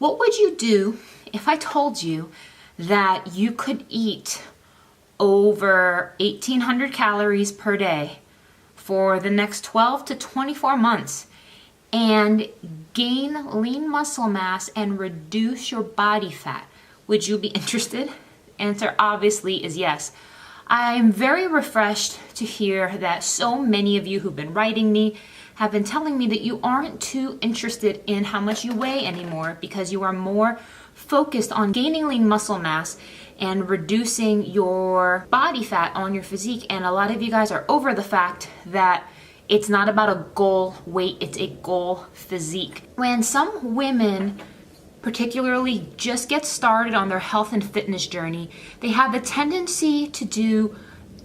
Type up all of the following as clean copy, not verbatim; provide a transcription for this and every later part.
What would you do if I told you that you could eat over 1,800 calories per day for the next 12 to 24 months and gain lean muscle mass and reduce your body fat? Would you be interested? Answer obviously is yes. I'm very refreshed to hear that so many of you who've been writing me have been telling me that you aren't too interested in how much you weigh anymore because you are more focused on gaining lean muscle mass and reducing your body fat on your physique. And a lot of you guys are over the fact that it's not about a goal weight, it's a goal physique. When some women particularly just get started on their health and fitness journey, they have a tendency to do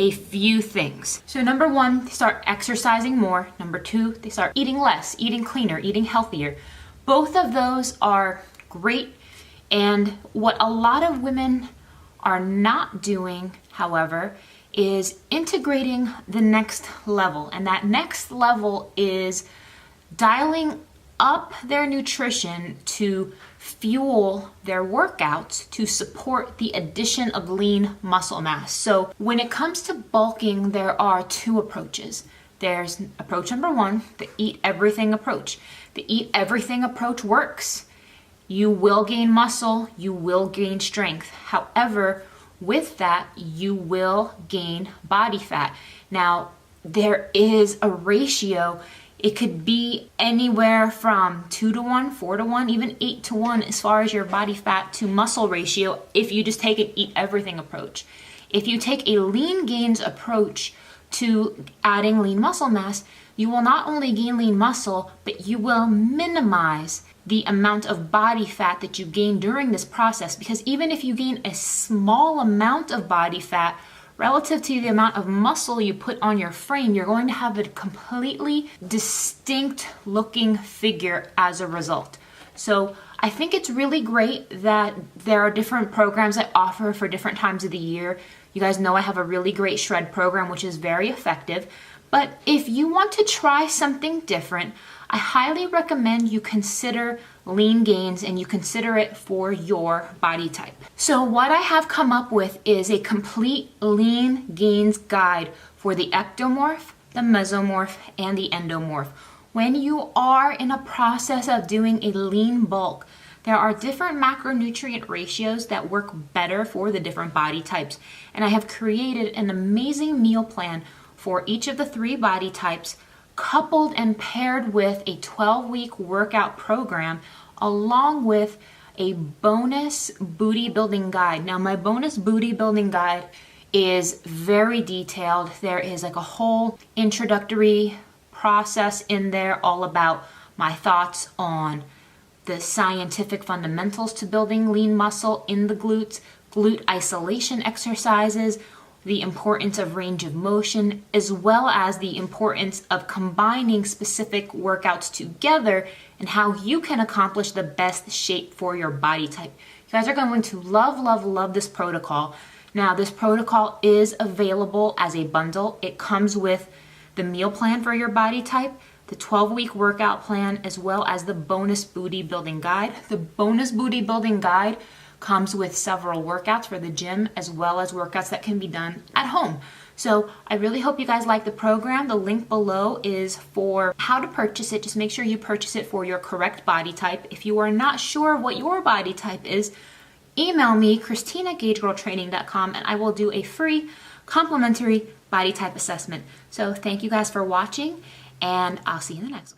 a few things. So number one, they start exercising more. Number two, they start eating less, eating cleaner, eating healthier. Both of those are great. And what a lot of women are not doing, however, is integrating the next level. And that next level is dialing up their nutrition to fuel their workouts to support the addition of lean muscle mass. So when it comes to bulking, there are two approaches. There's approach number one, the eat everything approach. The eat everything approach works. You will gain muscle, you will gain strength. However, with that, you will gain body fat. Now, there is a ratio. It could be anywhere from 2 to 1, 4 to 1, even 8 to 1 as far as your body fat to muscle ratio if you just take an eat everything approach. If you take a lean gains approach to adding lean muscle mass, you will not only gain lean muscle, but you will minimize the amount of body fat that you gain during this process, because even if you gain a small amount of body fat, relative to the amount of muscle you put on your frame, you're going to have a completely distinct looking figure as a result. So I think it's really great that there are different programs I offer for different times of the year. You guys know I have a really great shred program, which is very effective. But if you want to try something different, I highly recommend you consider lean gains and you consider it for your body type. So what I have come up with is a complete lean gains guide for the ectomorph, the mesomorph, and the endomorph. When you are in a process of doing a lean bulk, there are different macronutrient ratios that work better for the different body types. And I have created an amazing meal plan for each of the 3 body types, coupled and paired with a 12-week workout program, along with a bonus booty building guide. Now, my bonus booty building guide is very detailed. There is like a whole introductory process in there all about my thoughts on the scientific fundamentals to building lean muscle in the glutes, glute isolation exercises, the importance of range of motion, as well as the importance of combining specific workouts together and how you can accomplish the best shape for your body type. You guys are going to love, love, love this protocol. Now, this protocol is available as a bundle. It comes with the meal plan for your body type, the 12-week workout plan, as well as the bonus booty building guide. The bonus booty building guide comes with several workouts for the gym, as well as workouts that can be done at home. So I really hope you guys like the program. The link below is for how to purchase it. Just make sure you purchase it for your correct body type. If you are not sure what your body type is, email me, Christina@gaugegirltraining.com, and I will do a free complimentary body type assessment. So thank you guys for watching, and I'll see you in the next one.